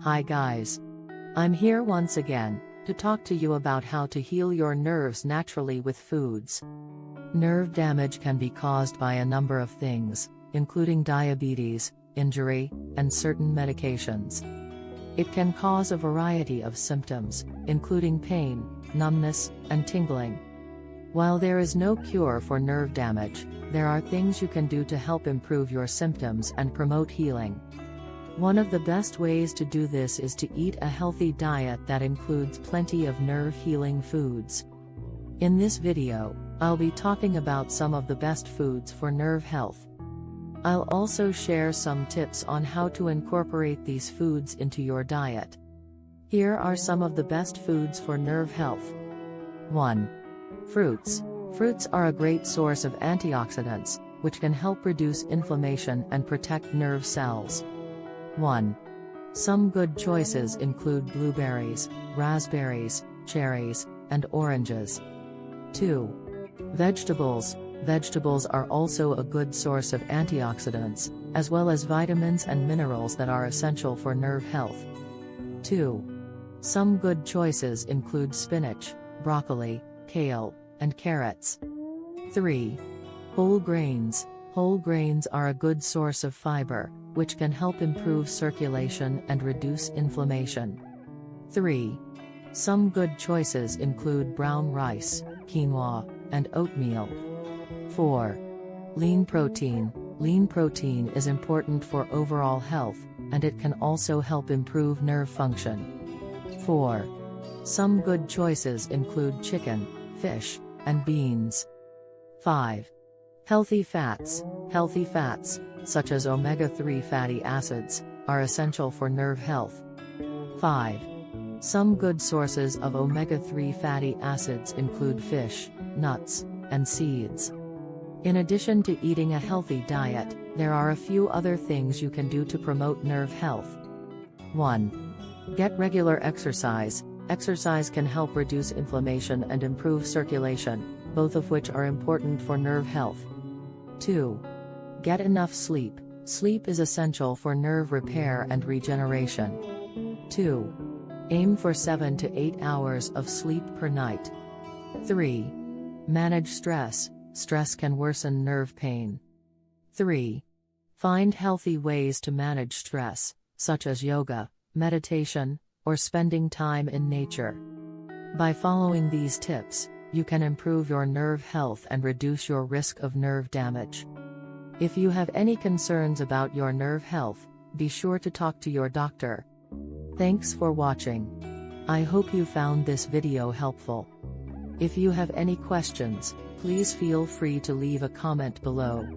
Hi guys. I'm here once again to talk to you about how to heal your nerves naturally with foods. Nerve damage can be caused by a number of things, including diabetes, injury, and certain medications. It can cause a variety of symptoms, including pain, numbness, and tingling. While there is no cure for nerve damage, there are things you can do to help improve your symptoms and promote healing. One of the best ways to do this is to eat a healthy diet that includes plenty of nerve-healing foods. In this video, I'll be talking about some of the best foods for nerve health. I'll also share some tips on how to incorporate these foods into your diet. Here are some of the best foods for nerve health. 1. Fruits. Fruits are a great source of antioxidants, which can help reduce inflammation and protect nerve cells. 1. Some good choices include blueberries, raspberries, cherries, and oranges. 2. Vegetables. Vegetables are also a good source of antioxidants, as well as vitamins and minerals that are essential for nerve health. 2. Some good choices include spinach, broccoli, kale, and carrots. 3. Whole grains. Whole grains are a good source of fiber, which can help improve circulation and reduce inflammation. 3. Some good choices include brown rice, quinoa, and oatmeal. 4. Lean protein. Lean protein is important for overall health, and it can also help improve nerve function. 4. Some good choices include chicken, fish, and beans. 5. Healthy fats. Healthy fats, such as omega-3 fatty acids, are essential for nerve health. 5. Some good sources of omega-3 fatty acids include fish, nuts, and seeds. In addition to eating a healthy diet, there are a few other things you can do to promote nerve health. 1. Get regular exercise. Exercise can help reduce inflammation and improve circulation, both of which are important for nerve health. 2. Get enough sleep. Sleep is essential for nerve repair and regeneration. 2. Aim for 7 to 8 hours of sleep per night. 3. Manage stress. Stress can worsen nerve pain. 3. Find healthy ways to manage stress, such as yoga, meditation, or spending time in nature. By following these tips, you can improve your nerve health and reduce your risk of nerve damage. If you have any concerns about your nerve health, be sure to talk to your doctor. Thanks for watching. I hope you found this video helpful. If you have any questions, please feel free to leave a comment below.